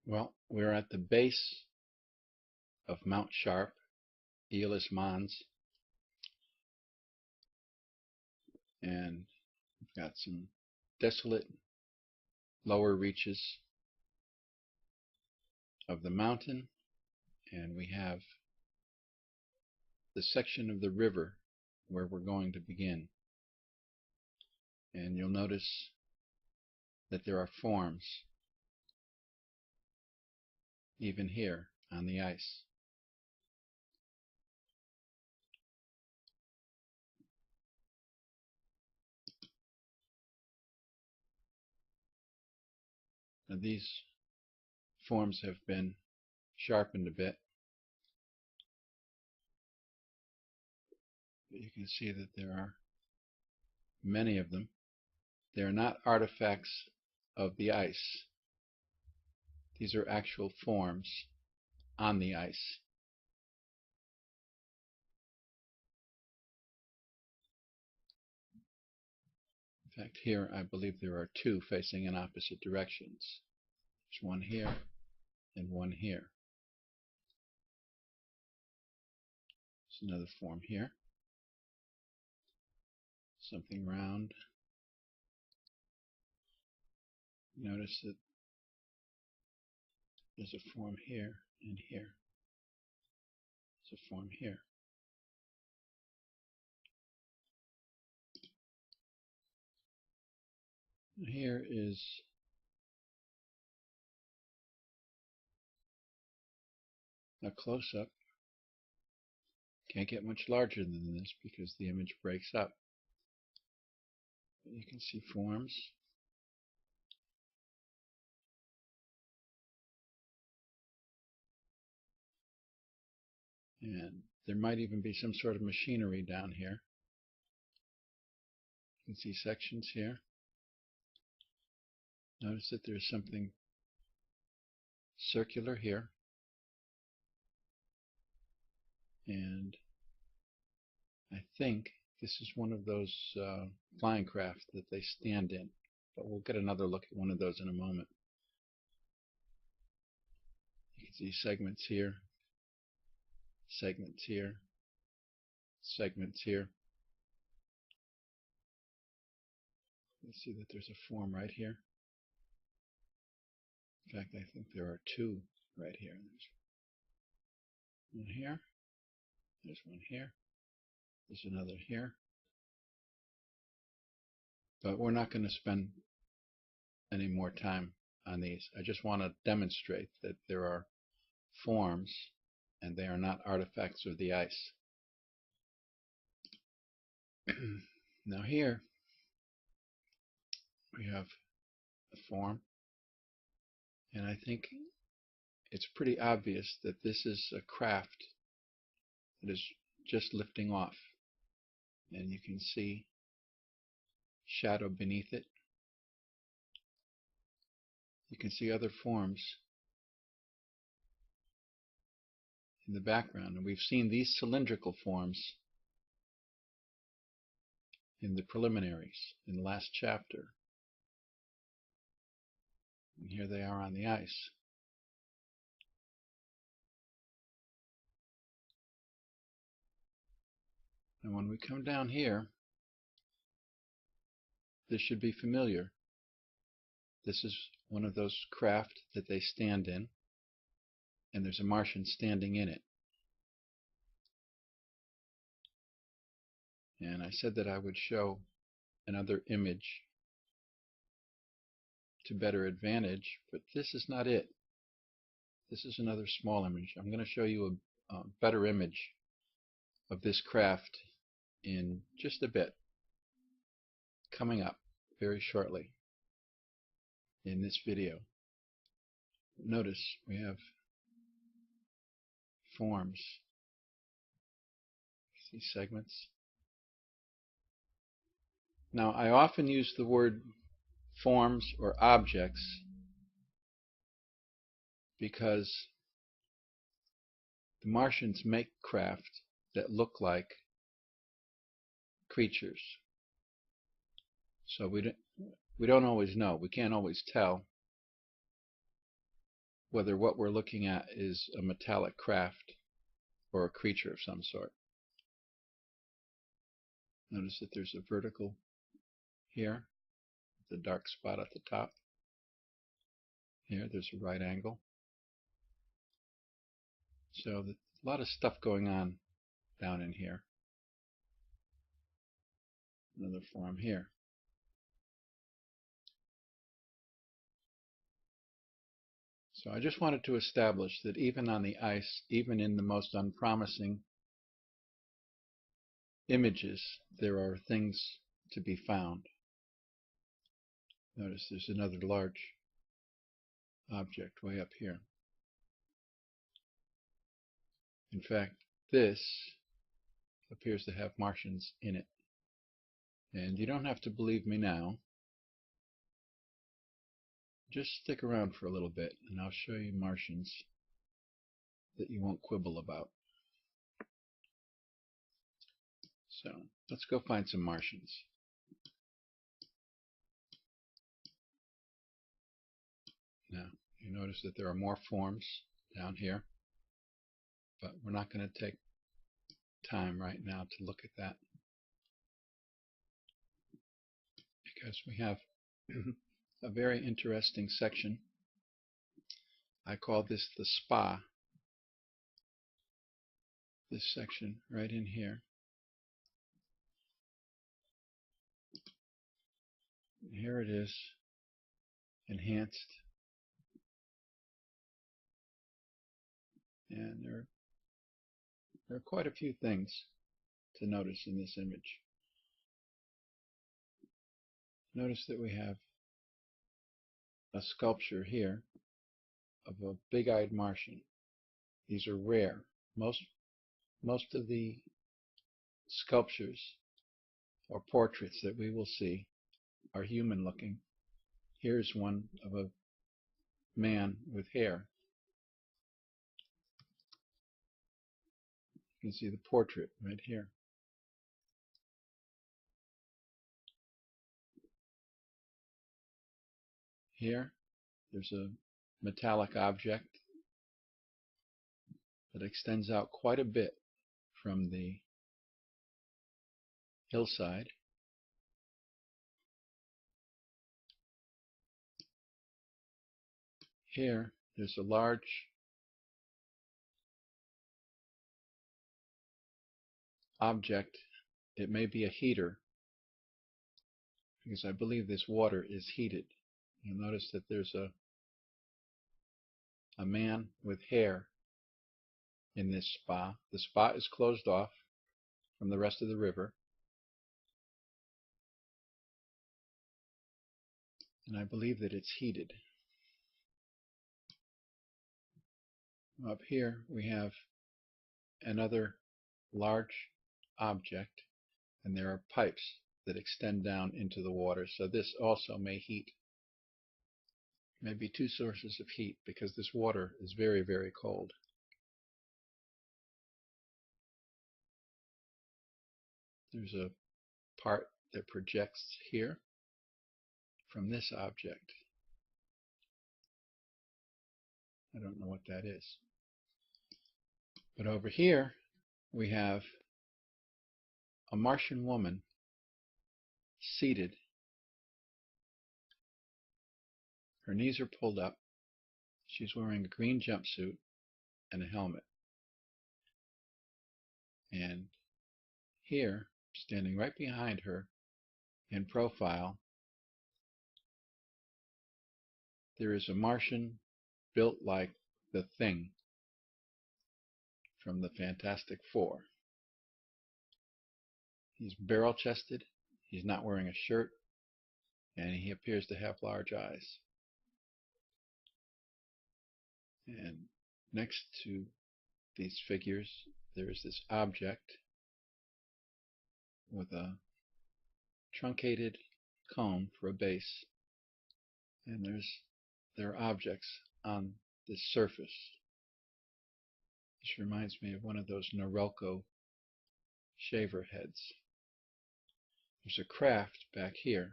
Well, we're at the base of Mount Sharp, Aeolis Mons, and we've got some desolate lower reaches of the mountain, and we have the section of the river where we're going to begin. And you'll notice that there are forms even here on the ice. Now these forms have been sharpened a bit, but you can see that there are many of them. They are not artifacts of the ice. These are actual forms on the ice. In fact, here I believe there are two facing in opposite directions. There's one here and one here. There's another form here. Something round. Notice that there's a form here and here. There's a form here. Here is a close-up. Can't get much larger than this because the image breaks up. But you can see forms. And there might even be some sort of machinery down here. You can see sections here. Notice that there's something circular here. And I think this is one of those flying craft that they stand in. But we'll get another look at one of those in a moment. You can see segments here, segments here, segments here. You see that there's a form right here. In fact, I think there are two right here. There's one here. There's one here. There's another here. But we're not going to spend any more time on these. I just want to demonstrate that there are forms and they are not artifacts of the ice. Now here we have a form, and I think it's pretty obvious that this is a craft that is just lifting off, and you can see shadow beneath it. You can see other forms in the background, and we've seen these cylindrical forms in the preliminaries in the last chapter, and here they are on the ice. And when we come down here, this should be familiar. This is one of those craft that they stand in, and there's a Martian standing in it. And I said that I would show another image to better advantage, but this is not it. This is another small image. I'm going to show you a better image of this craft in just a bit, coming up very shortly in this video. Notice we have forms. See segments. Now, I often use the word forms or objects because the Martians make craft that look like creatures. So we don't always know. We can't always tell whether what we're looking at is a metallic craft or a creature of some sort. Notice that there's a vertical here, the dark spot at the top. Here, there's a right angle. So a lot of stuff going on down in here. Another form here. So I just wanted to establish that even on the ice, even in the most unpromising images, there are things to be found. Notice there's another large object way up here. In fact, this appears to have Martians in it. And you don't have to believe me now. Just stick around for a little bit and I'll show you Martians that you won't quibble about. So let's go find some Martians. Now you notice that there are more forms down here, but we're not going to take time right now to look at that because we have a very interesting section. I call this the spa. This section right in here. And here it is, enhanced. And there are quite a few things to notice in this image. Notice that we have a sculpture here of a big-eyed Martian. These are rare. Most of the sculptures or portraits that we will see are human-looking. Here's one of a man with hair. You can see the portrait right here. Here, there's a metallic object that extends out quite a bit from the hillside. Here, there's a large object. It may be a heater, because I believe this water is heated. You'll notice that there's a man with hair in this spa. The spa is closed off from the rest of the river. And I believe that it's heated. Up here we have another large object, and there are pipes that extend down into the water, so this also may heat. Maybe two sources of heat, because this water is very, very cold. There's a part that projects here from this object. I don't know what that is. But over here we have a Martian woman seated. Her knees are pulled up. She's wearing a green jumpsuit and a helmet. And here, standing right behind her in profile, there is a Martian built like the Thing from the Fantastic Four. He's barrel-chested, he's not wearing a shirt, and he appears to have large eyes. And next to these figures, there is this object with a truncated cone for a base, and there are objects on this surface. This reminds me of one of those Norelco shaver heads. There's a craft back here,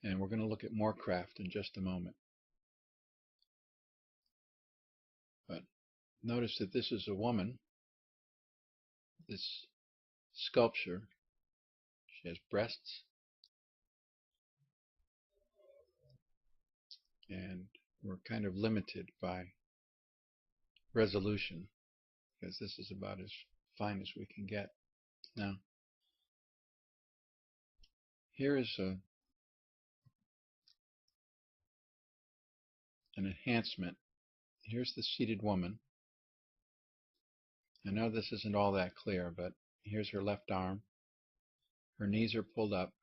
And we're going to look at more craft in just a moment. But notice that this is a woman. This sculpture, she has breasts, and we're kind of limited by resolution because this is about as fine as we can get. Now, here is an enhancement. Here's the seated woman. I know this isn't all that clear, but here's her left arm. Her knees are pulled up,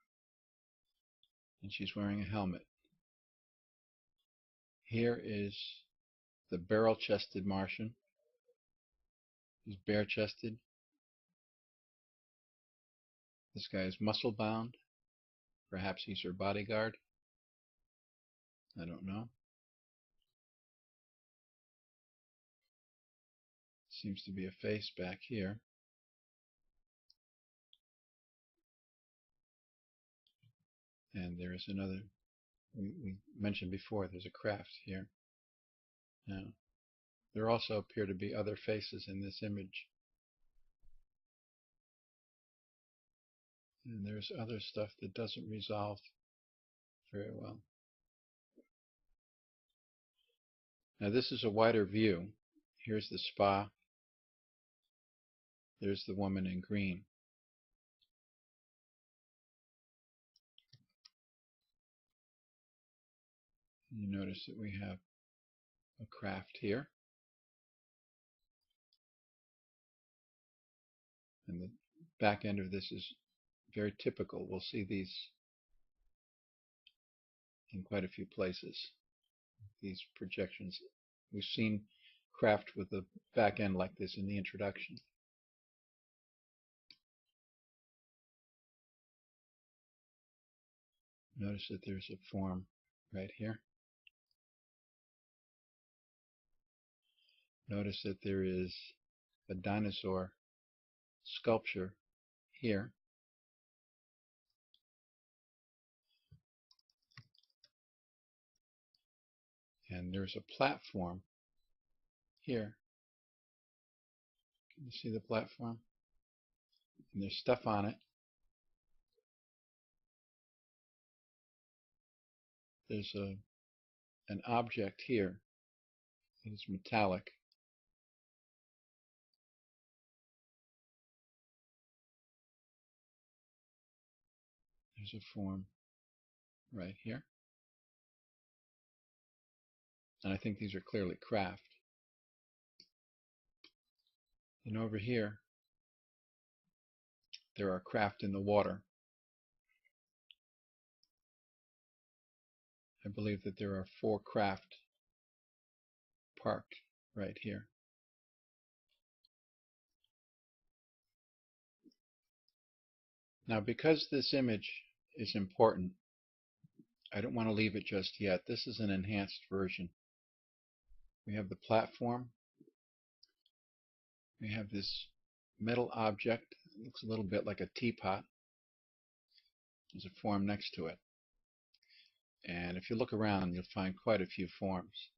and she's wearing a helmet. Here is the barrel-chested Martian. He's bare-chested. This guy is muscle-bound. Perhaps he's her bodyguard. I don't know. Seems to be a face back here. And there is another, we mentioned before, there's a craft here. Now, there also appear to be other faces in this image. And there's other stuff that doesn't resolve very well. Now this is a wider view. Here's the spa. There's the woman in green. You notice that we have a craft here. And the back end of this is very typical. We'll see these in quite a few places, these projections. We've seen craft with a back end like this in the introduction. Notice that there's a form right here. Notice that there is a dinosaur sculpture here. And there's a platform here. Can you see the platform? And there's stuff on it. There's an object here. It's metallic. There's a form right here. And I think these are clearly craft. And over here, there are craft in the water. I believe that there are 4 craft parked right here. Now, because this image is important, I don't want to leave it just yet. This is an enhanced version. We have the platform. We have this metal object. It looks a little bit like a teapot. There's a form next to it. And if you look around, you'll find quite a few forms.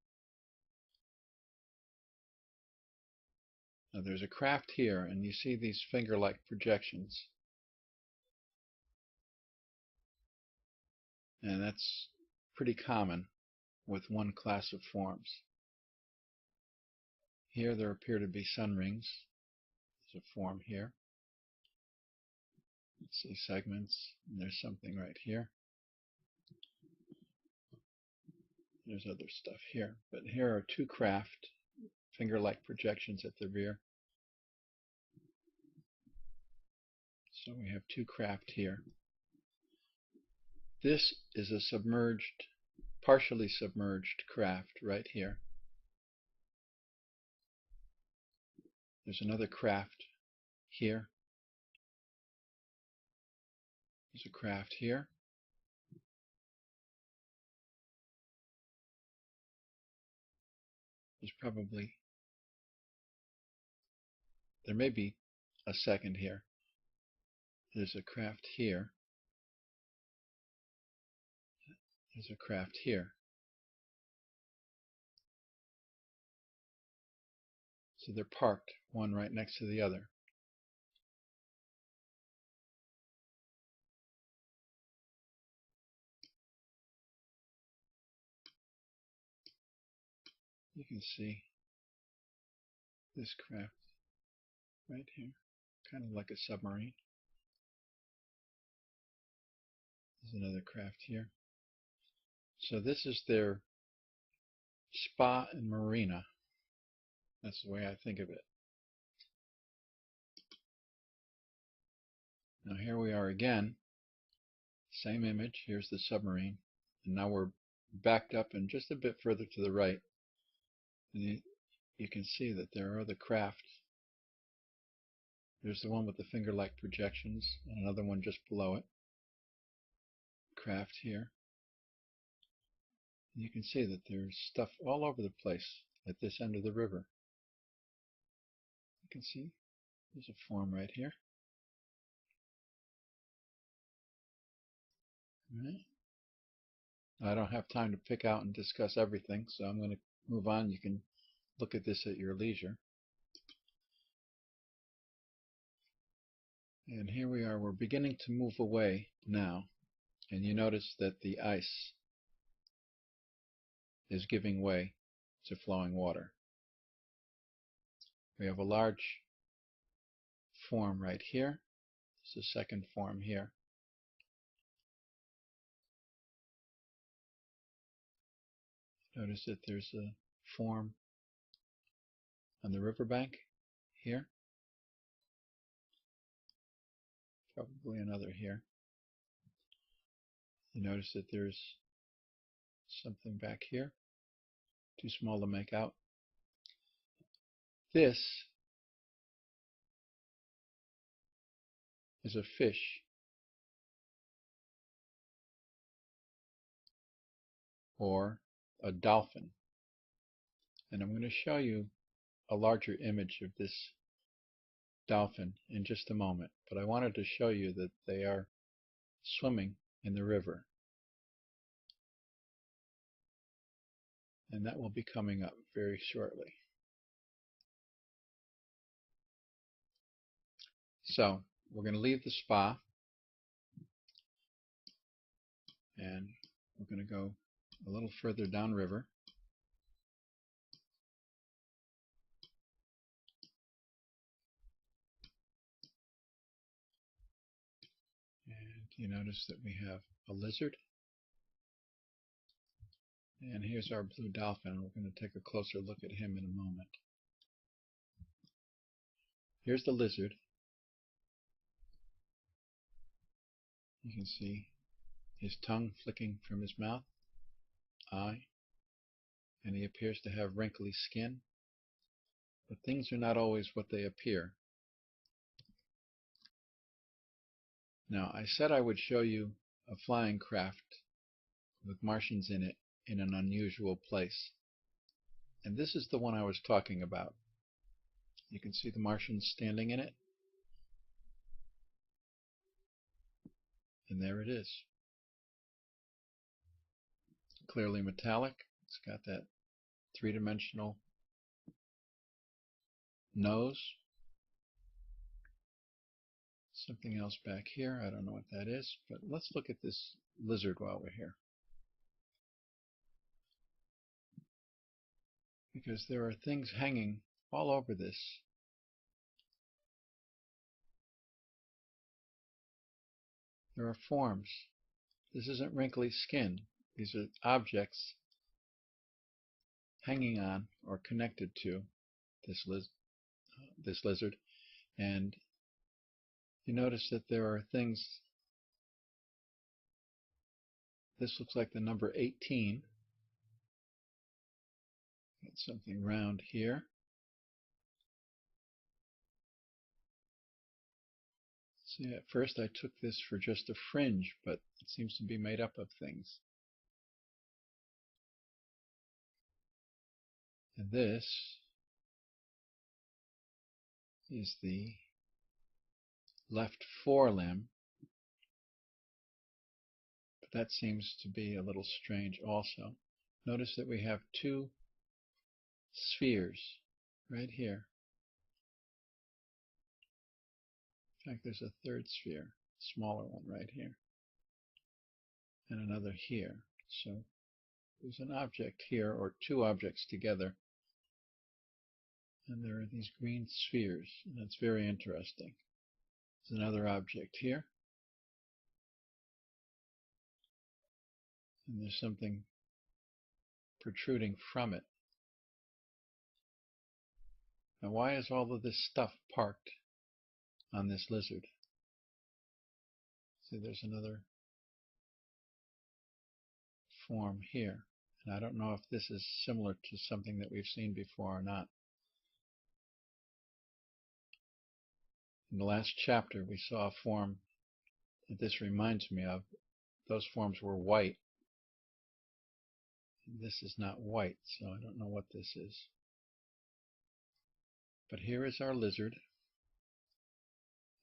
Now there's a craft here, and you see these finger-like projections. And that's pretty common with one class of forms. Here there appear to be sun rings. There's a form here. Let's see segments, and there's something right here. There's other stuff here, but here are 2 craft finger-like projections at the rear. So we have 2 craft here. This is a submerged, partially submerged craft right here. There's another craft here. There's a craft here. There may be a second here. There's a craft here. There's a craft here. So they're parked, one right next to the other. You can see this craft right here, kind of like a submarine. There's another craft here. So this is their spa and marina. That's the way I think of it. Now here we are again. Same image. Here's the submarine. And now we're backed up and just a bit further to the right. And you can see that there are other craft. There's the one with the finger-like projections and another one just below it. Craft here. And you can see that there's stuff all over the place at this end of the river. You can see there's a form right here. All right. I don't have time to pick out and discuss everything, so I'm going to move on. You can look at this at your leisure. And here we are. We're beginning to move away now. And you notice that the ice is giving way to flowing water. We have a large form right here. There's a second form here. Notice that there's a form on the riverbank here. Probably another here. You notice that there's something back here. Too small to make out. This is a fish or a dolphin. And I'm going to show you a larger image of this dolphin in just a moment. But I wanted to show you that they are swimming in the river. And that will be coming up very shortly. So we're going to leave the spa and we're going to go a little further downriver. And you notice that we have a lizard. And here's our blue dolphin. We're going to take a closer look at him in a moment. Here's the lizard. You can see his tongue flicking from his mouth, eye, and he appears to have wrinkly skin. But things are not always what they appear. Now, I said I would show you a flying craft with Martians in it in an unusual place. And this is the one I was talking about. You can see the Martians standing in it. And there it is. Clearly metallic. It's got that three-dimensional nose. Something else back here. I don't know what that is. But let's look at this lizard while we're here. Because there are things hanging all over this. There are forms. This isn't wrinkly skin. These are objects hanging on or connected to this lizard. And you notice that there are things. This looks like the number 18. Got something round here. See, at first I took this for just a fringe, but it seems to be made up of things. And this is the left forelimb, but That seems to be a little strange also. Notice that we have two spheres right here. In fact, there's a third sphere, smaller one right here, and another here. So there's an object here, or two objects together, and there are these green spheres, and that's very interesting. There's another object here, and there's something protruding from it. Now, why is all of this stuff parked on this lizard? See, there's another form here, and I don't know if this is similar to something that we've seen before or not. In the last chapter, we saw a form that this reminds me of. Those forms were white. This is not white, so I don't know what this is. But here is our lizard,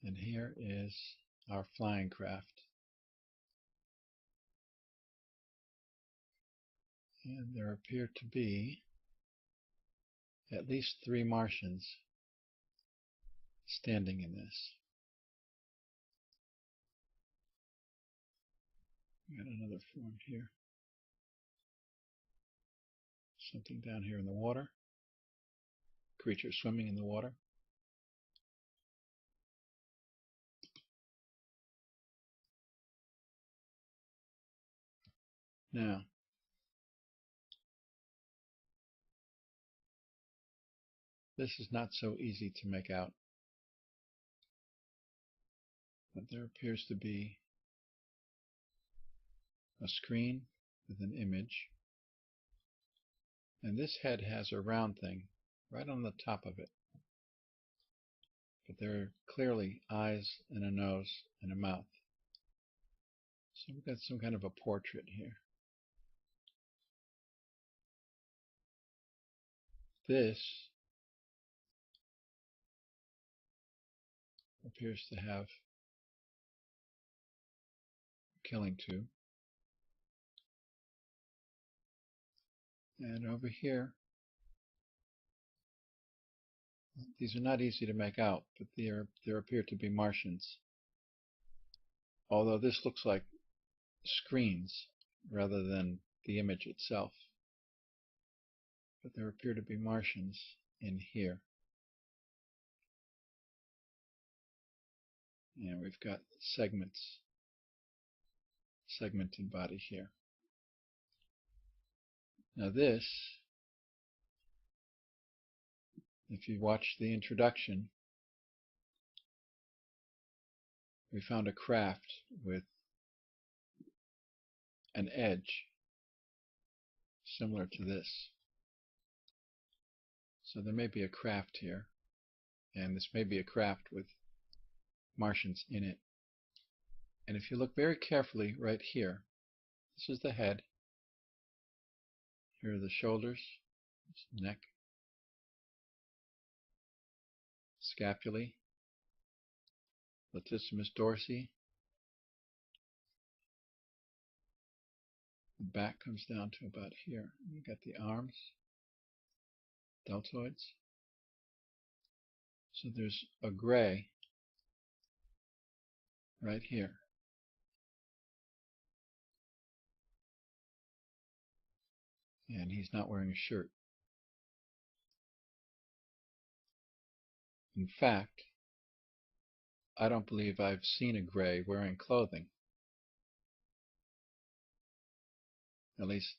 and here is our flying craft. And there appear to be at least 3 Martians standing in this. We got another form here. Something down here in the water. Creature swimming in the water. Now, this is not so easy to make out, but there appears to be a screen with an image, and this head has a round thing right on the top of it, but there are clearly eyes and a nose and a mouth. So we've got some kind of a portrait here. This appears to have a killing tube. And over here, these are not easy to make out, but there appear to be Martians. Although this looks like screens rather than the image itself. But there appear to be Martians in here. And we've got segmented bodies here. Now this, if you watch the introduction, we found a craft with an edge similar to this. So there may be a craft here, and this may be a craft with Martians in it. And if you look very carefully right here, this is the head. Here are the shoulders, neck, scapulae, latissimus dorsi. The back comes down to about here. You've got the arms, deltoids. So there's a gray right here. And he's not wearing a shirt. In fact, I don't believe I've seen a gray wearing clothing. At least,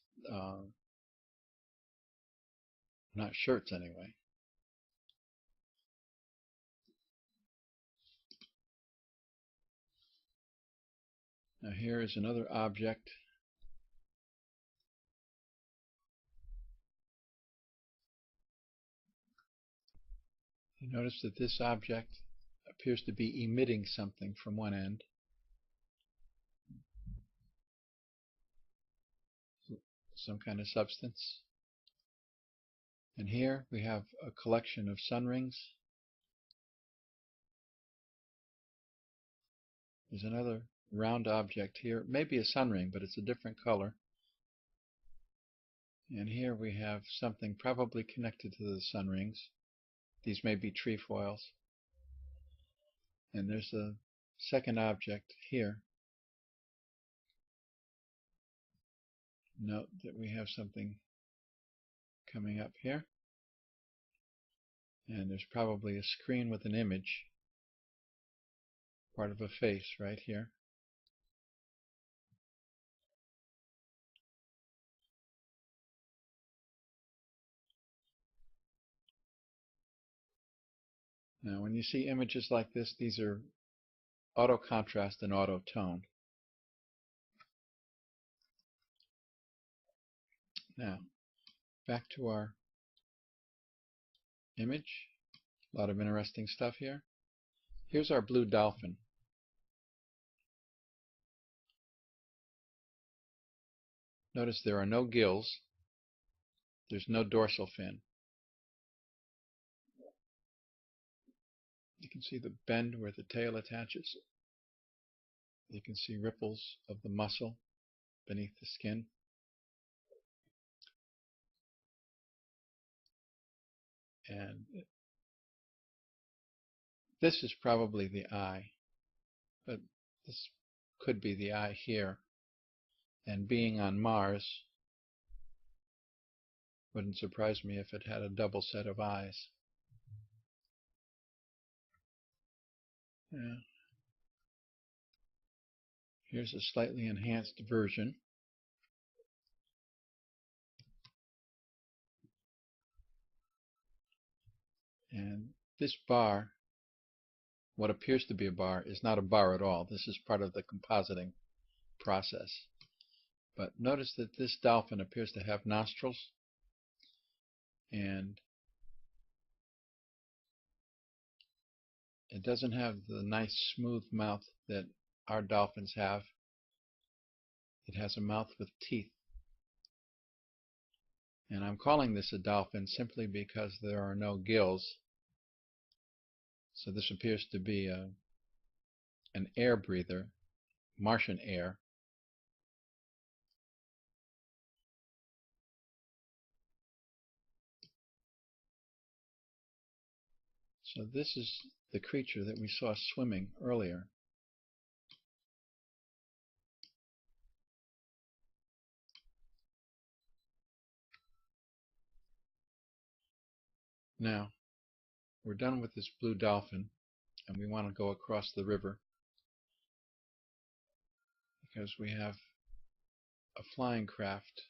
not shirts anyway. Now here is another object. You notice that this object appears to be emitting something from one end. Some kind of substance. And here we have a collection of sun rings. There's another round object here. Maybe a sun ring, but it's a different color. And here we have something probably connected to the sun rings. These may be trefoils. And there's a second object here. Note that we have something coming up here. And there's probably a screen with an image, part of a face right here. Now when you see images like this, these are auto contrast and auto tone. Now back to our image. A lot of interesting stuff here. Here's our blue dolphin. Notice there are no gills. There's no dorsal fin. You can see the bend where the tail attaches. You can see ripples of the muscle beneath the skin. And this is probably the eye, but this could be the eye here. And being on Mars, wouldn't surprise me if it had a double set of eyes. Yeah. Here's a slightly enhanced version. And this bar, what appears to be a bar, is not a bar at all. This is part of the compositing process. But notice that this dolphin appears to have nostrils, and it doesn't have the nice smooth mouth that our dolphins have. It has a mouth with teeth. And I'm calling this a dolphin simply because there are no gills. So this appears to be an air breather, Martian air. So this is the creature that we saw swimming earlier. Now, we're done with this blue dolphin, and we want to go across the river because we have a flying craft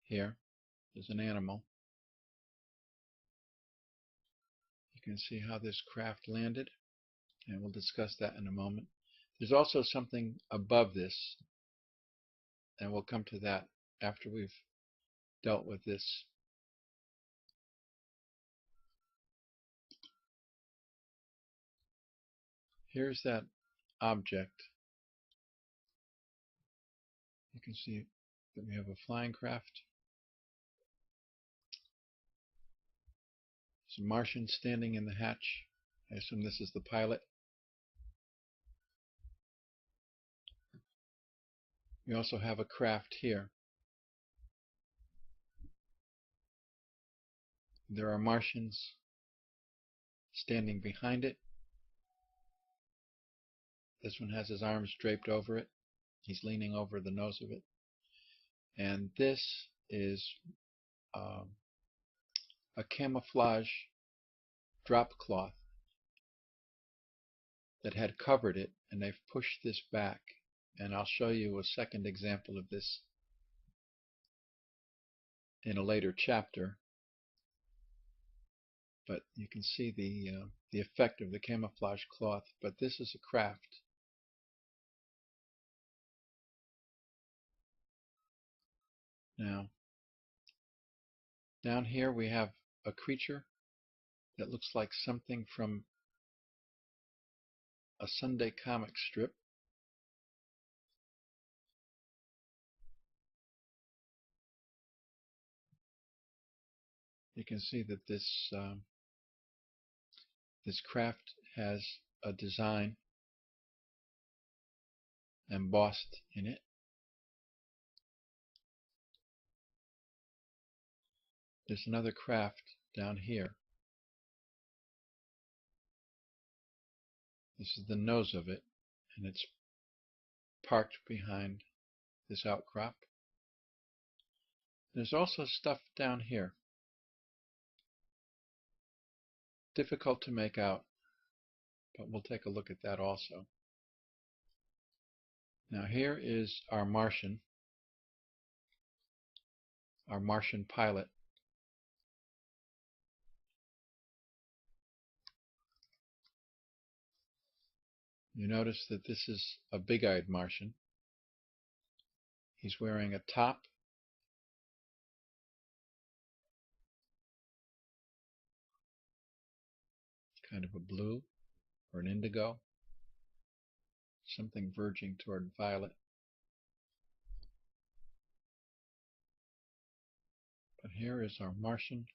here. There's an animal. You can see how this craft landed, and we'll discuss that in a moment. There's also something above this, and we'll come to that after we've dealt with this. Here's that object. You can see that we have a flying craft. There's a Martian standing in the hatch. I assume this is the pilot. We also have a craft here. There are Martians standing behind it. This one has his arms draped over it. He's leaning over the nose of it. And this is a camouflage drop cloth that had covered it, and they've pushed this back. And I'll show you a second example of this in a later chapter. But you can see the effect of the camouflage cloth. But this is a craft. Now, down here we have a creature that looks like something from a Sunday comic strip. You can see that this craft has a design embossed in it. There's another craft down here. This is the nose of it, and it's parked behind this outcrop. There's also stuff down here. Difficult to make out, but we'll take a look at that also. Now here is our Martian pilot. You notice that this is a big-eyed Martian. He's wearing a top, kind of a blue or an indigo, something verging toward violet. But here is our Martian,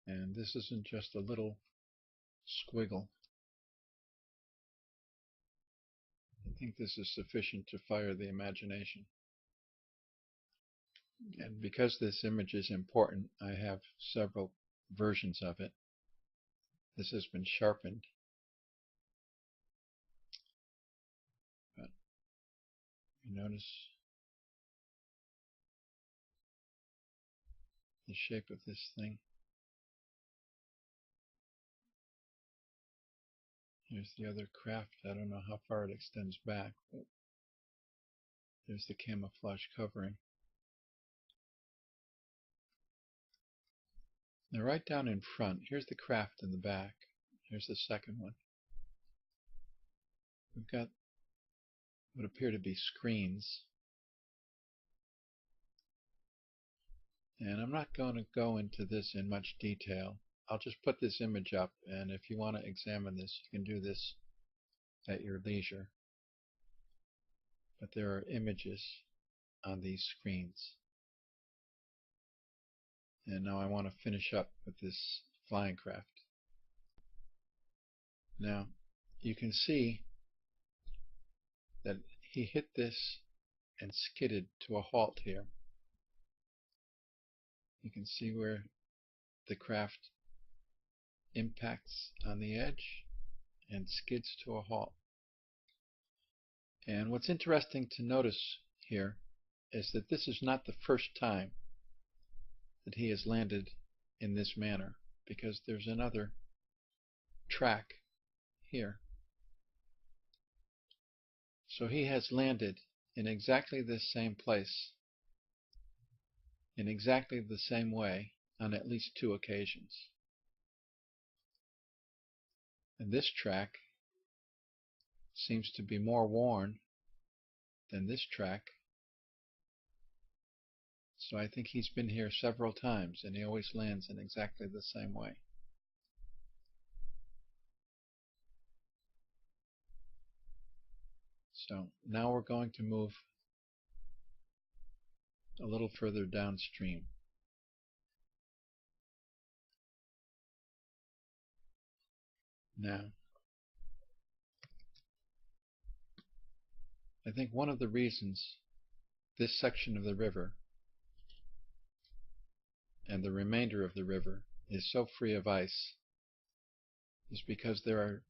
and this isn't just a little squiggle. I think this is sufficient to fire the imagination. And because this image is important, I have several versions of it. This has been sharpened. But you notice the shape of this thing. Here's the other craft. I don't know how far it extends back, but there's the camouflage covering. Now right down in front, here's the craft in the back. Here's the second one. We've got what appear to be screens. And I'm not going to go into this in much detail. I'll just put this image up, and if you want to examine this, you can do this at your leisure. But there are images on these screens. And now I want to finish up with this flying craft. Now, you can see that he hit this and skidded to a halt here. You can see where the craft impacts on the edge and skids to a halt. And what's interesting to notice here is that this is not the first time that he has landed in this manner, because there's another track here. So he has landed in exactly this same place, in exactly the same way, on at least 2 occasions. And this track seems to be more worn than this track. So I think he's been here several times, and he always lands in exactly the same way. So now we're going to move a little further downstream. Now, I think one of the reasons this section of the river and the remainder of the river is so free of ice is because there are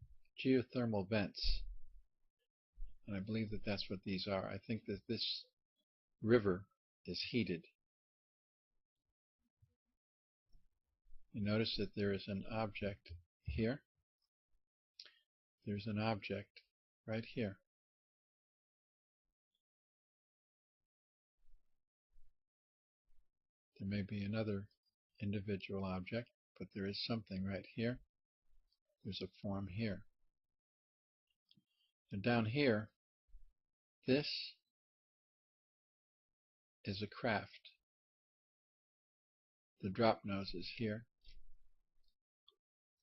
geothermal vents. And I believe that that's what these are. I think that this river is heated. You notice that there is an object here. There's an object right here. There may be another individual object, but there is something right here. There's a form here. And down here, this is a craft. The drop nose is here.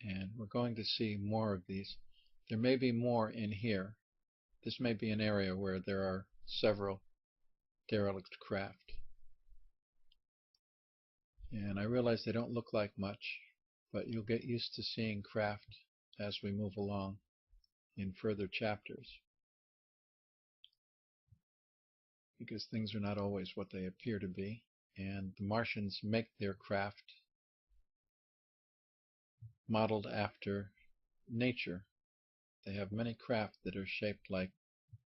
And we're going to see more of these. There may be more in here. This may be an area where there are several derelict craft. And I realize they don't look like much, but you'll get used to seeing craft as we move along. in further chapters, because things are not always what they appear to be, and the Martians make their craft modeled after nature. They have many craft that are shaped like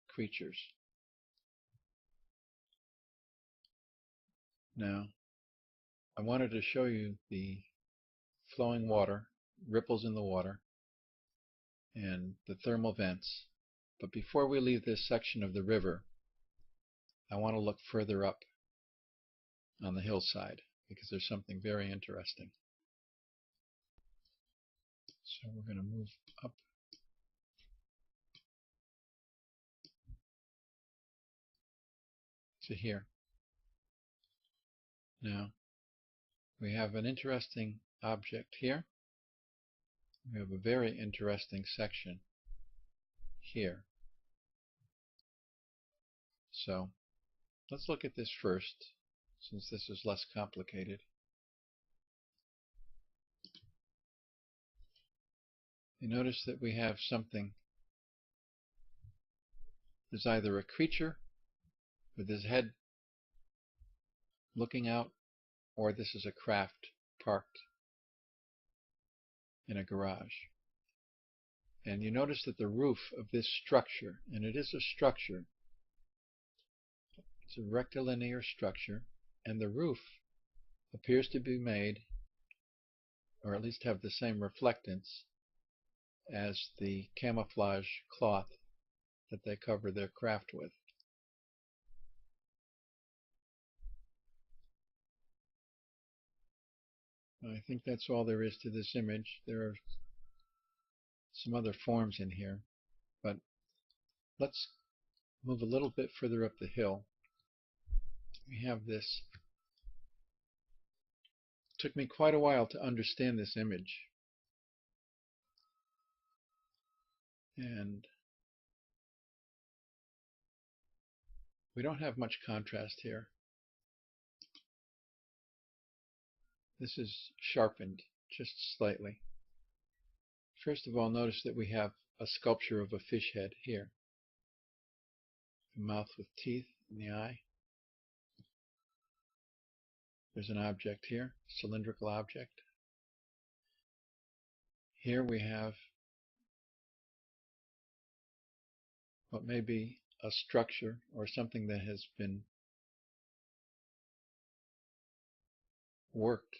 creatures. Now, I wanted to show you the flowing water, ripples in the water, and the thermal vents. But before we leave this section of the river, I want to look further up on the hillside, because there's something very interesting. So we're going to move up to here. Now, we have an interesting object here. We have a very interesting section here. So let's look at this first, since this is less complicated. You notice that we have something. There's either a creature with his head looking out, or this is a craft parked in a garage. And you notice that the roof of this structure, and it is a structure, it's a rectilinear structure, and the roof appears to be made, or at least have the same reflectance as the camouflage cloth that they cover their craft with. I think that's all there is to this image. There are some other forms in here, but let's move a little bit further up the hill. We have this. It took me quite a while to understand this image, and we don't have much contrast here. This is sharpened just slightly. First of all, notice that we have a sculpture of a fish head here. A mouth with teeth in the eye. There's an object here, cylindrical object. Here we have what may be a structure or something that has been worked,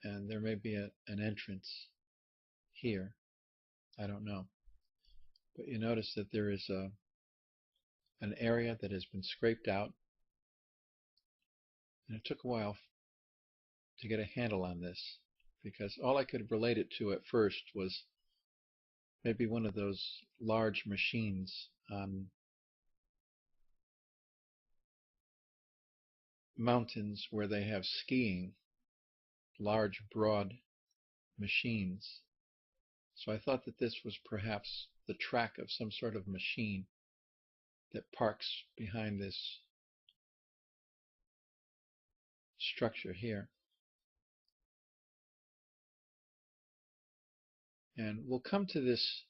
and there may be an entrance here. I don't know. But you notice that there is an area that has been scraped out, and it took a while to get a handle on this, because all I could relate it to at first was maybe one of those large machines on mountains where they have skiing, large broad machines. So I thought that this was perhaps the track of some sort of machine that parks behind this structure here. And we'll come to this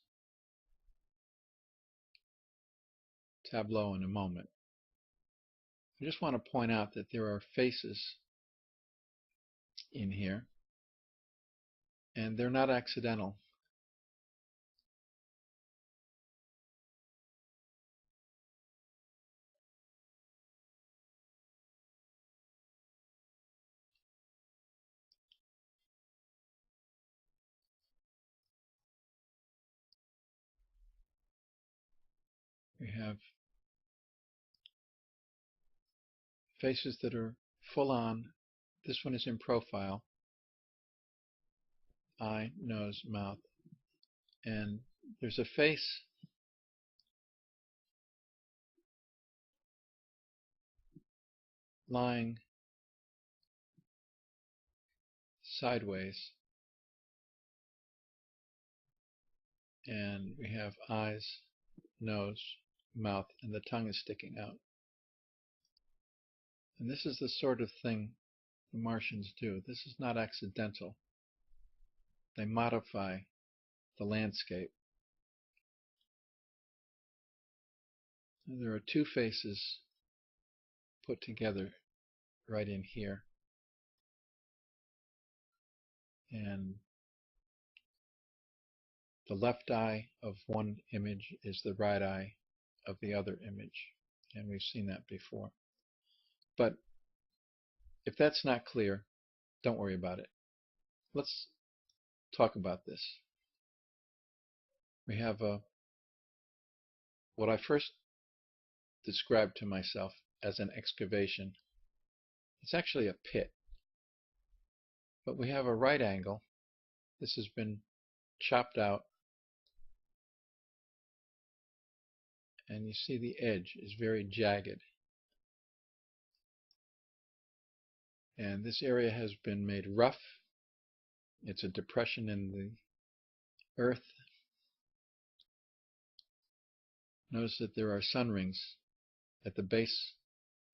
tableau in a moment. I just want to point out that there are faces in here, and they're not accidental. We have faces that are full on. This one is in profile. Eye, nose, mouth. And there's a face lying sideways. And we have eyes, nose, mouth, and the tongue is sticking out. And this is the sort of thing the Martians do. This is not accidental. They modify the landscape There are two faces put together right in here, and the left eye of one image is the right eye of the other image, and we've seen that before. But if that's not clear, don't worry about it. Let's talk about this. We have what I first described to myself as an excavation. It's actually a pit. But we have a right angle. This has been chopped out, and you see the edge is very jagged. And this area has been made rough. It's a depression in the earth. Notice that there are sun rings at the base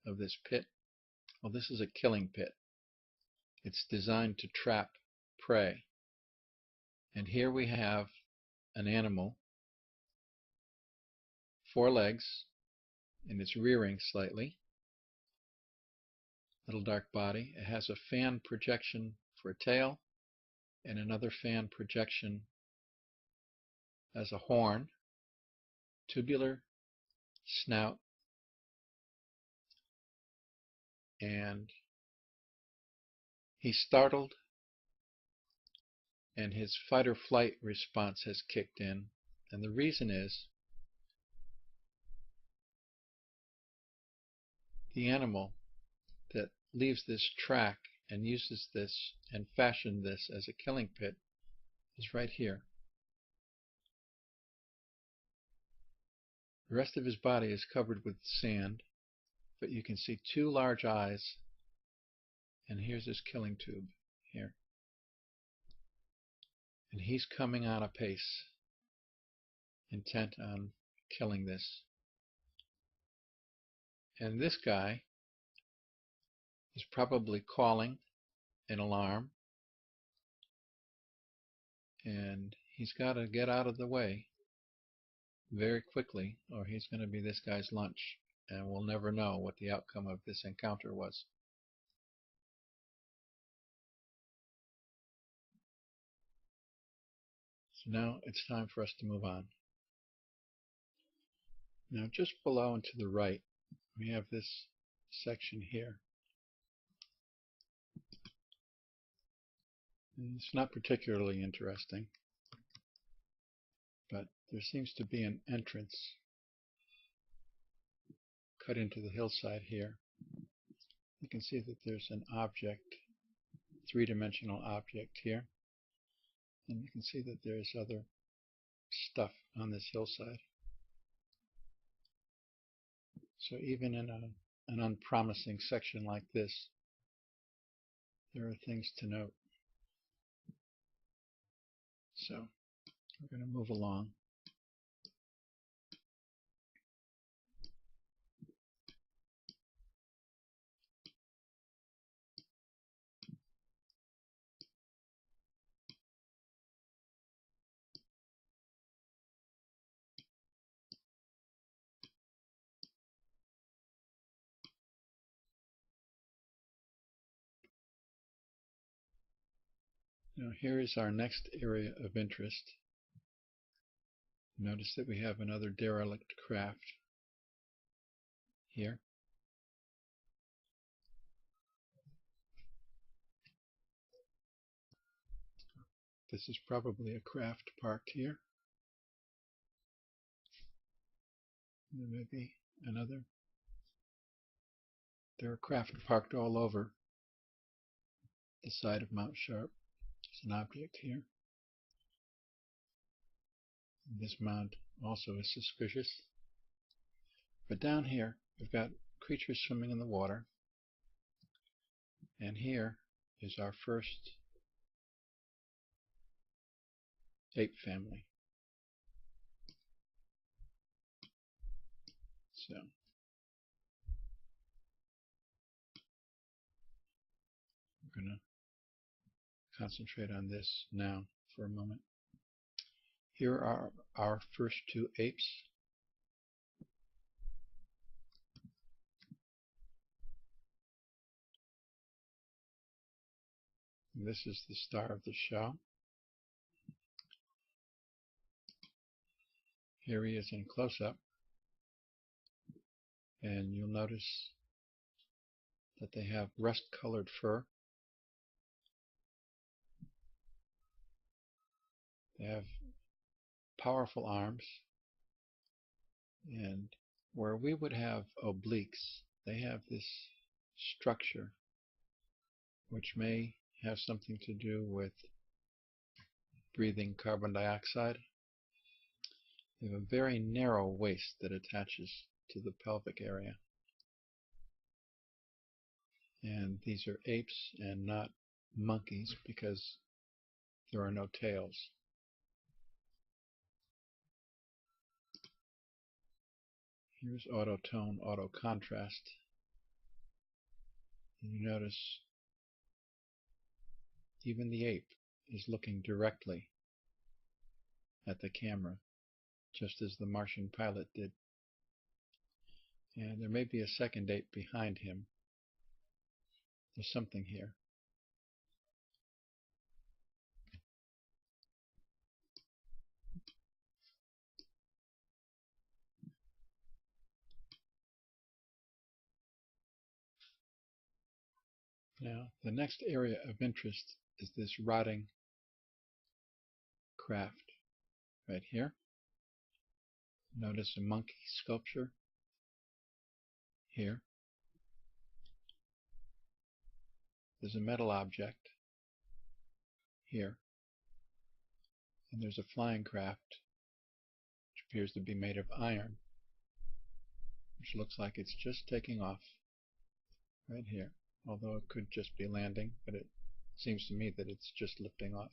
of this pit. Well, this is a killing pit. It's designed to trap prey. And here we have an animal, 4 legs, and it's rearing slightly. Little dark body. It has a fan projection for a tail and another fan projection as a horn. Tubular snout, and he's startled, and his fight or flight response has kicked in, and the reason is the animal that leaves this track and uses this and fashioned this as a killing pit is right here. The rest of his body is covered with sand, but you can see 2 large eyes, and here's his killing tube here. And he's coming on apace, intent on killing this. And this guy is probably calling an alarm, and he's got to get out of the way very quickly, or he's going to be this guy's lunch, and we'll never know what the outcome of this encounter was. So now it's time for us to move on. Now just below and to the right, we have this section here. And it's not particularly interesting, but there seems to be an entrance cut into the hillside here. You can see that there's an object, 3-dimensional object here, and you can see that there's other stuff on this hillside. So even in an unpromising section like this, there are things to note. So we're going to move along. Now here is our next area of interest. Notice that we have another derelict craft here. This is probably a craft parked here. There may be another. There are craft parked all over the side of Mount Sharp. There's an object here. This mound also is suspicious. But down here, we've got creatures swimming in the water. And here is our first ape family. So we're going to concentrate on this now for a moment. Here are our first 2 apes. This is the star of the show. Here he is in close-up, and you'll notice that they have rust-colored fur. They have powerful arms, and where we would have obliques, they have this structure which may have something to do with breathing carbon dioxide. They have a very narrow waist that attaches to the pelvic area. And these are apes and not monkeys because there are no tails. Here's auto-tone, auto-contrast. And you notice even the ape is looking directly at the camera, just as the Martian pilot did. And there may be a second ape behind him. There's something here. Now, the next area of interest is this rotting craft right here. Notice a monkey sculpture here. There's a metal object here. And there's a flying craft which appears to be made of iron, which looks like it's just taking off right here. Although it could just be landing, but it seems to me that it's just lifting off.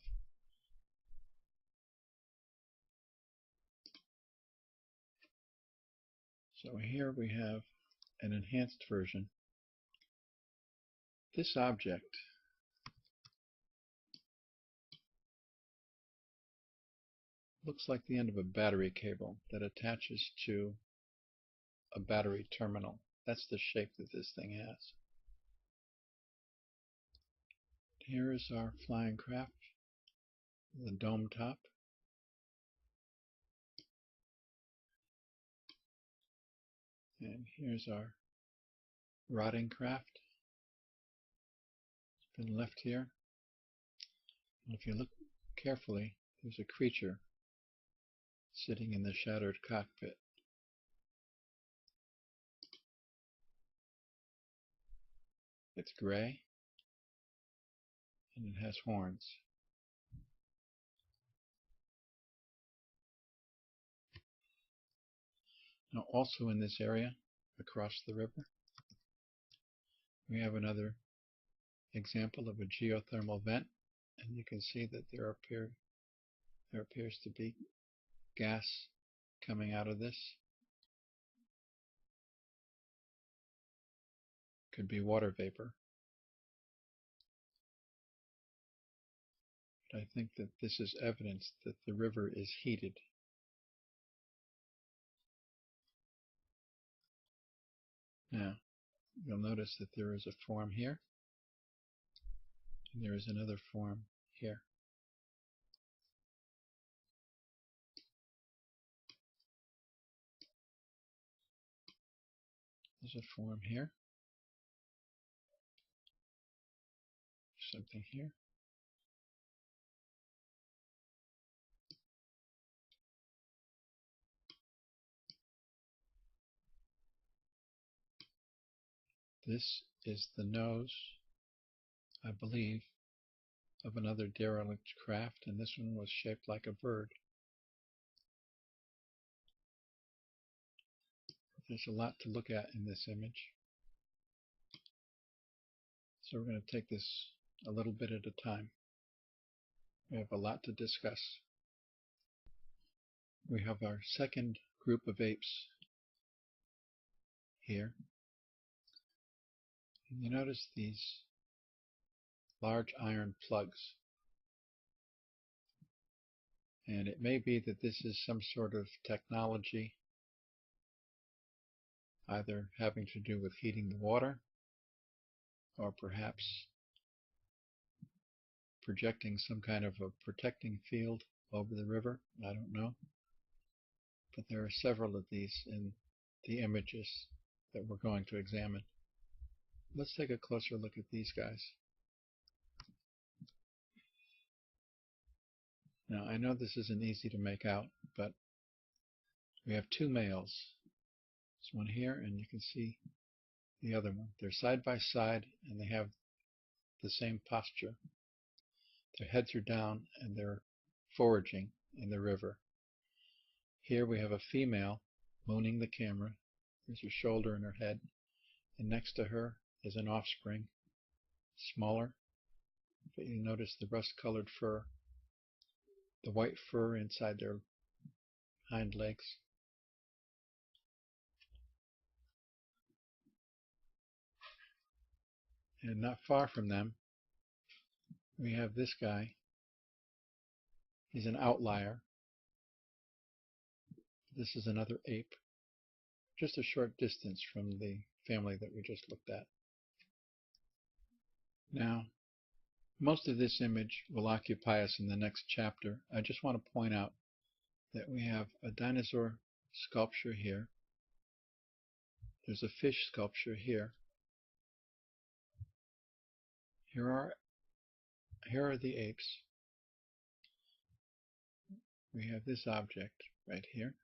So here we have an enhanced version. This object looks like the end of a battery cable that attaches to a battery terminal. That's the shape that this thing has. Here is our flying craft, the dome top. And here's our rotting craft. It's been left here. And if you look carefully, there's a creature sitting in the shattered cockpit. It's gray, and it has horns. Now, also in this area, across the river, we have another example of a geothermal vent, and you can see that there appears to be gas coming out of this. Could be water vapor. But I think that this is evidence that the river is heated. Now, you'll notice that there is a form here, and there is another form here. There's a form here. Something here. This is the nose, I believe, of another derelict craft, and this one was shaped like a bird. There's a lot to look at in this image. So we're going to take this a little bit at a time. We have a lot to discuss. We have our second group of apes here. And you notice these large iron plugs. And it may be that this is some sort of technology, either having to do with heating the water, or perhaps projecting some kind of a protecting field over the river. I don't know. But there are several of these in the images that we're going to examine. Let's take a closer look at these guys. Now, I know this isn't easy to make out, but we have two males. There's one here, and you can see the other one. They're side by side, and they have the same posture. Their heads are down, and they're foraging in the river. Here we have a female mooning the camera. There's her shoulder and her head, and next to her is an offspring, smaller, but you notice the rust-colored fur, the white fur inside their hind legs. And not far from them, we have this guy. He's an outlier. This is another ape, just a short distance from the family that we just looked at. Now, most of this image will occupy us in the next chapter. I just want to point out that we have a dinosaur sculpture here. There's a fish sculpture here. Here are the apes. We have this object right here,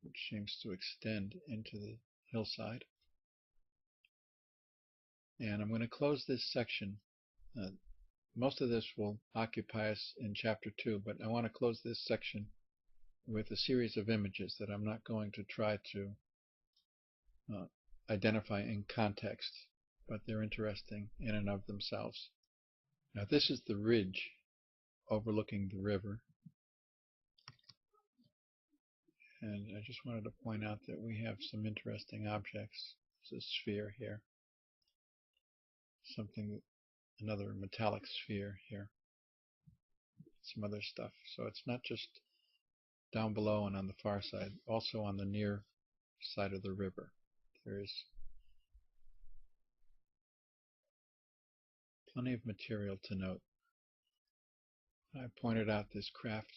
which seems to extend into the hillside. And I'm going to close this section. Most of this will occupy us in chapter 2, but I want to close this section with a series of images that I'm not going to try to identify in context, but they're interesting in and of themselves. Now, this is the ridge overlooking the river. And I just wanted to point out that we have some interesting objects. There's a sphere here. Another metallic sphere here. Some other stuff. So it's not just down below and on the far side, also on the near side of the river. There's plenty of material to note. I pointed out this craft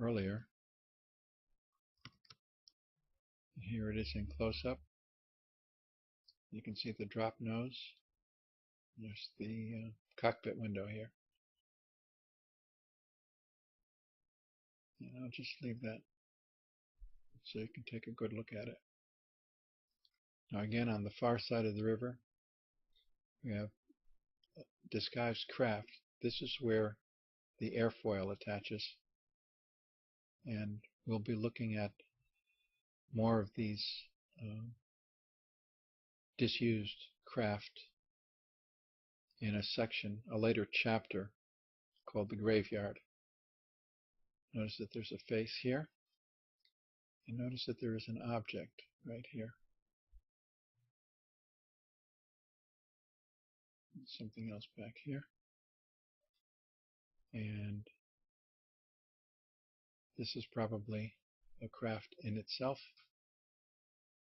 earlier. Here it is in close-up. You can see the drop nose. There's the cockpit window here. And I'll just leave that so you can take a good look at it. Now again, on the far side of the river, we have a disguised craft. This is where the airfoil attaches. And we'll be looking at more of these disused craft in a section, a later chapter called the graveyard. Notice that there's a face here, and notice that there is an object right here. Something else back here. And this is probably a craft in itself,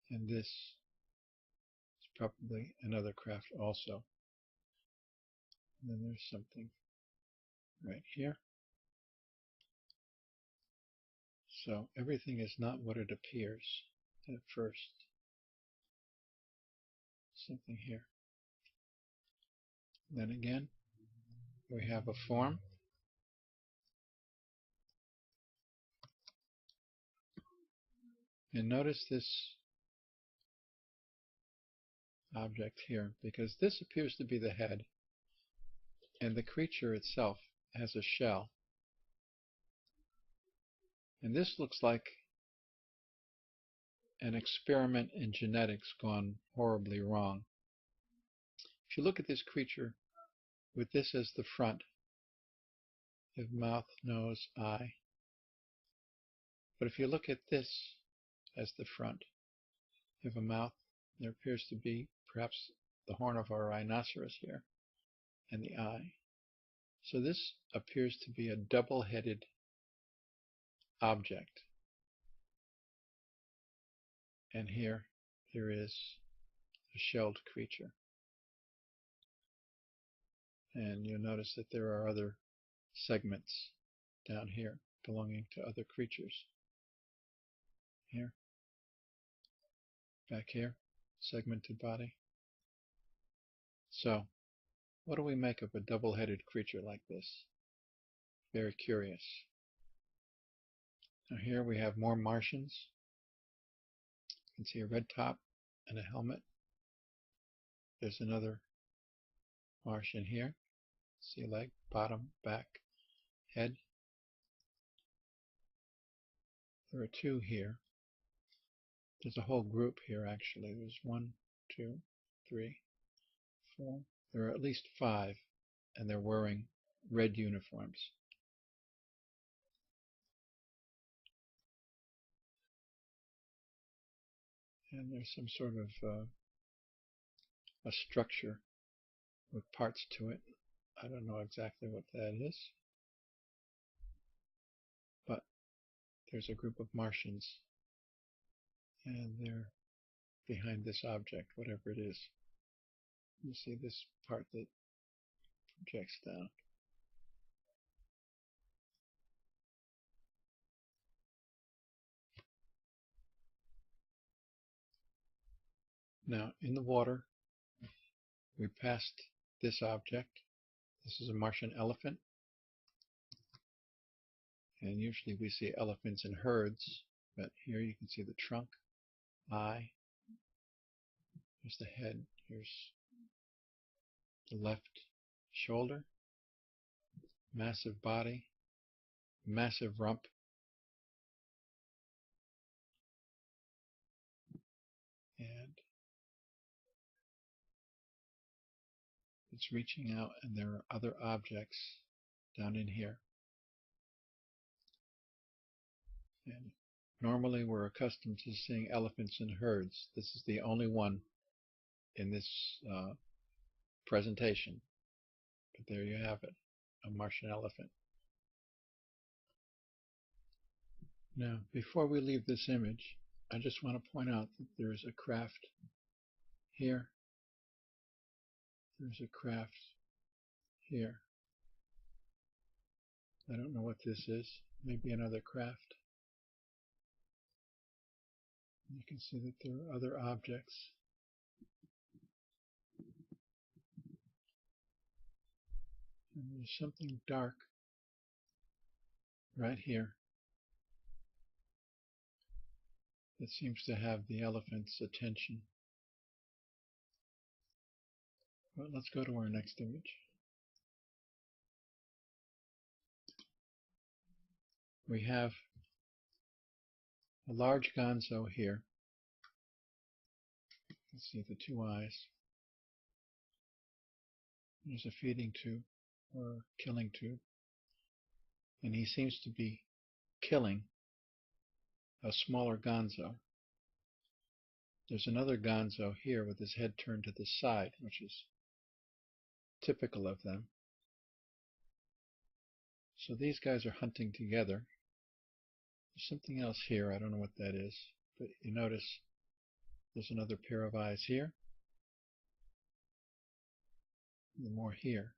and this is probably another craft also. And then there's something right here. So everything is not what it appears at first. Something here. Then again, we have a form. And notice this object here, because this appears to be the head, and the creature itself has a shell. And this looks like an experiment in genetics gone horribly wrong. If you look at this creature with this as the front, you have mouth, nose, eye. But if you look at this as the front, you have a mouth. There appears to be perhaps the horn of a rhinoceros here, and the eye. So this appears to be a double-headed object. And here there is a shelled creature. And you'll notice that there are other segments down here belonging to other creatures. Here, back here, segmented body. So, what do we make of a double-headed creature like this? Very curious. Now here we have more Martians. You can see a red top and a helmet. There's another Martian here. See a leg, bottom, back, head. There are two here. There's a whole group here actually. There's 1, 2, 3, 4. There are at least 5, and they're wearing red uniforms. And there's some sort of a structure with parts to it. I don't know exactly what that is, but there's a group of Martians, and they're behind this object, whatever it is. You see this part that projects down. Now, in the water, we passed this object. This is a Martian elephant. And usually we see elephants in herds, but here you can see the trunk, eye. Here's the head. Here's the left shoulder. Massive body. Massive rump. And it's reaching out, and there are other objects down in here. And normally we're accustomed to seeing elephants in herds. This is the only one in this presentation. But there you have it, a Martian elephant. Now, before we leave this image, I just want to point out that there's a craft here. There's a craft here. I don't know what this is. Maybe another craft. You can see that there are other objects. And there's something dark right here that seems to have the elephant's attention. Well, let's go to our next image. We have a large gonzo here. You can see the two eyes. There's a feeding tube or killing tube. And he seems to be killing a smaller gonzo. There's another gonzo here with his head turned to the side, which is typical of them. So these guys are hunting together. There's something else here. I don't know what that is. But you notice there's another pair of eyes here. And more here.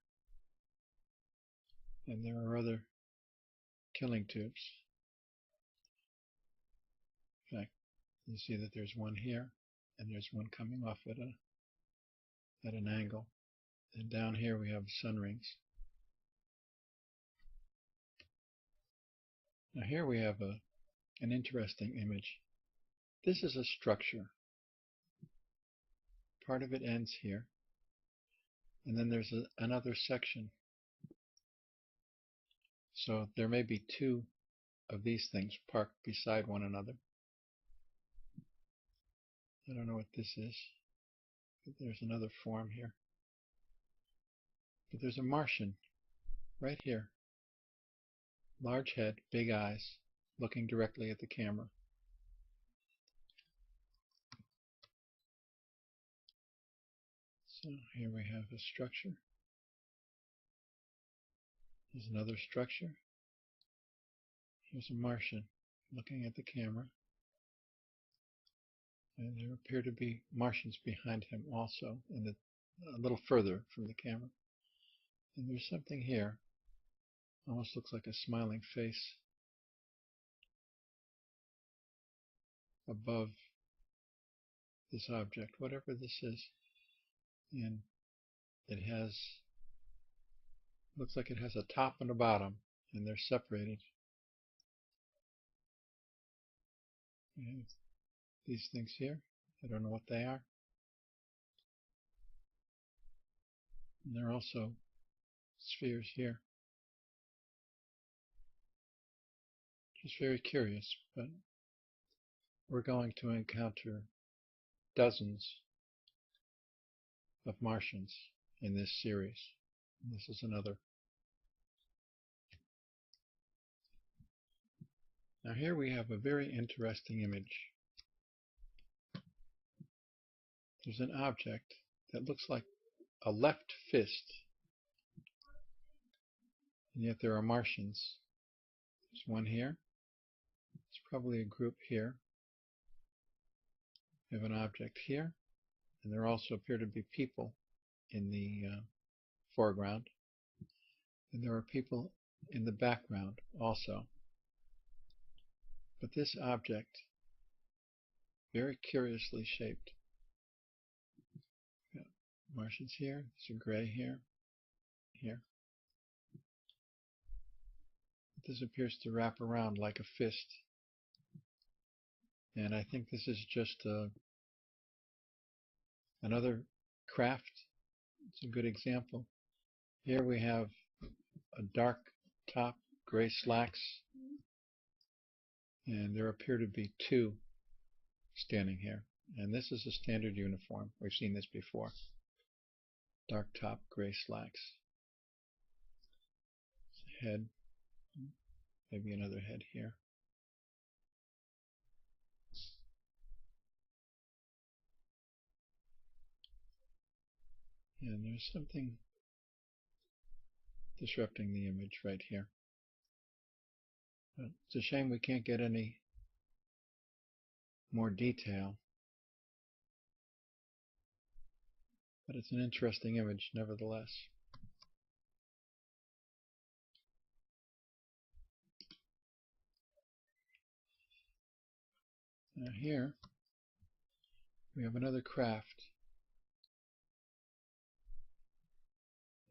And there are other killing tubes. In fact, you see that there's one here, and there's one coming off at an angle. And down here we have sun rings. Now here we have an interesting image. This is a structure. Part of it ends here. And then there's another section. So there may be two of these things parked beside one another. I don't know what this is. But there's another form here. But there's a Martian right here. Large head, big eyes, looking directly at the camera. So here we have a structure. There's another structure. Here's a Martian looking at the camera. And there appear to be Martians behind him also, a little further from the camera. And there's something here. Almost looks like a smiling face above this object, whatever this is. And it has, looks like it has a top and a bottom, and they're separated. We have these things here. I don't know what they are. And there are also spheres here. Just very curious, but we're going to encounter dozens of Martians in this series. And this is another. Now here we have a very interesting image. There's an object that looks like a left fist, and yet there are Martians. There's one here. There's probably a group here. We have an object here, and there also appear to be people in the foreground, and there are people in the background also. But this object, very curiously shaped. Got Martians here, there's a gray here, here. This appears to wrap around like a fist. And I think this is just another craft. It's a good example. Here we have a dark top, gray slacks, and there appear to be two standing here. And this is a standard uniform. We've seen this before. Dark top, gray slacks. Head, maybe another head here. And there's something disrupting the image right here. But it's a shame we can't get any more detail. But it's an interesting image nevertheless. Now here we have another craft.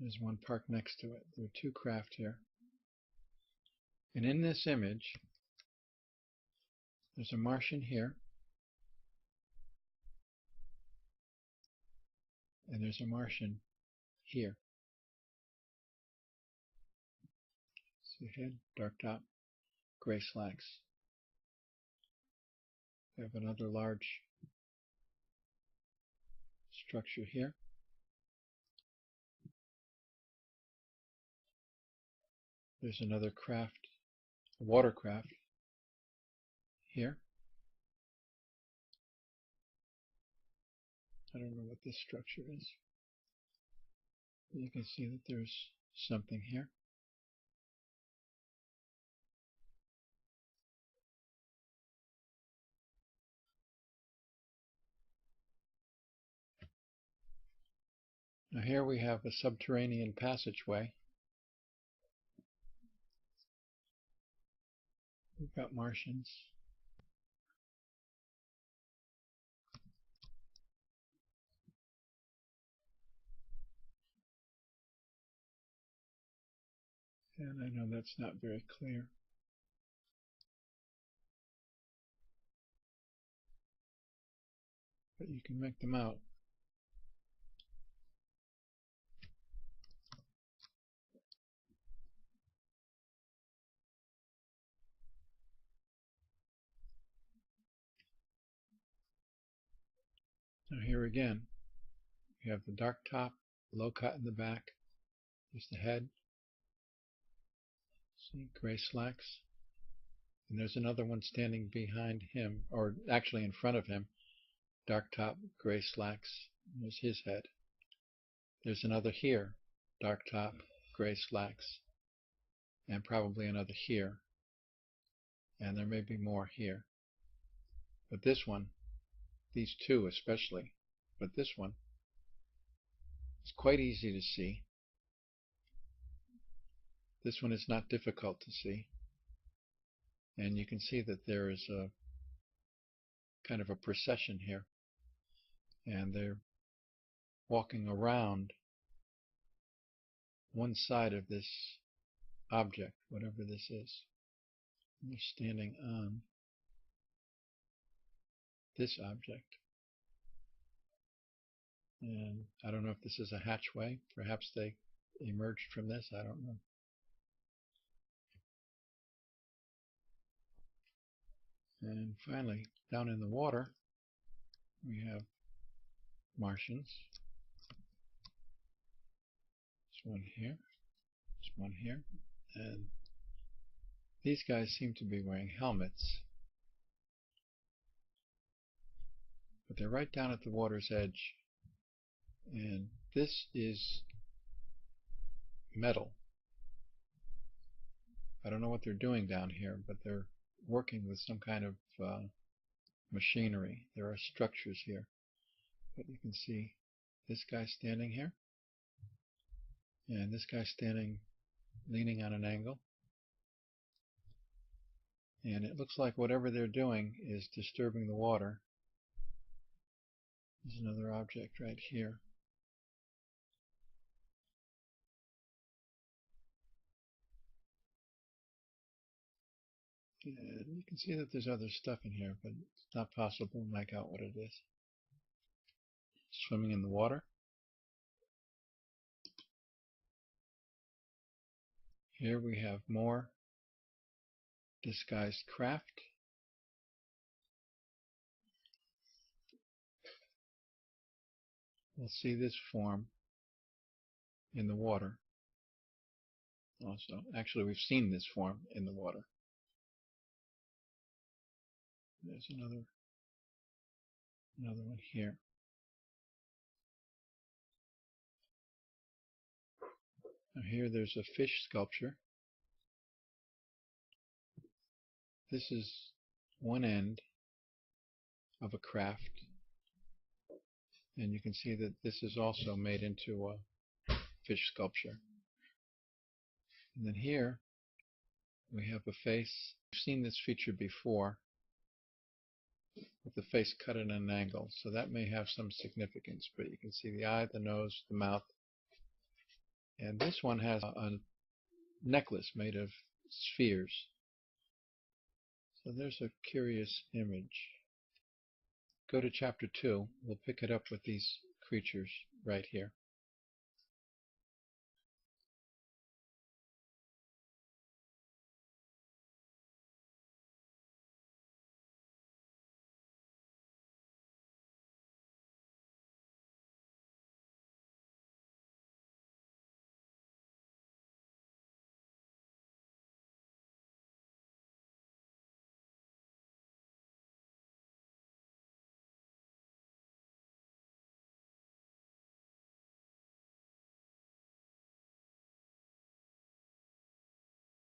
There's one parked next to it. There are two craft here. And in this image, there's a Martian here. And there's a Martian here. See head, dark top, gray slacks. We have another large structure here. There's another craft, a watercraft here. I don't know what this structure is. But you can see that there's something here. Now here we have a subterranean passageway. We've got Martians. And I know that's not very clear. But you can make them out. Now here again, we have the dark top, low cut in the back. There's the head. See, gray slacks. And there's another one standing behind him, or actually in front of him. Dark top, gray slacks. And there's his head. There's another here. Dark top, gray slacks. And probably another here. And there may be more here. But this one, these two especially, but this one, it's quite easy to see This one is not difficult to see, and you can see that there is a kind of a procession here, and they're walking around one side of this object, whatever this is. And they're standing on this object. And I don't know if this is a hatchway. Perhaps they emerged from this. I don't know. And finally, down in the water, we have Martians. There's one here. There's one here. And these guys seem to be wearing helmets. But they're right down at the water's edge. And this is metal. I don't know what they're doing down here, but they're working with some kind of machinery. There are structures here. But you can see this guy standing here, and this guy standing, leaning on an angle. And it looks like whatever they're doing is disturbing the water. There's another object right here. And you can see that there's other stuff in here, but it's not possible to make out what it is. Swimming in the water. Here we have more disguised craft. We'll see this form in the water also. Actually, we've seen this form in the water. There's another one here. Now here there's a fish sculpture. This is one end of a craft, and you can see that this is also made into a fish sculpture. And then here we have a face. We've seen this feature before, with the face cut at an angle, so that may have some significance. But you can see the eye, the nose, the mouth. And this one has a necklace made of spheres. So there's a curious image. Go to chapter 2. We'll pick it up with these creatures right here.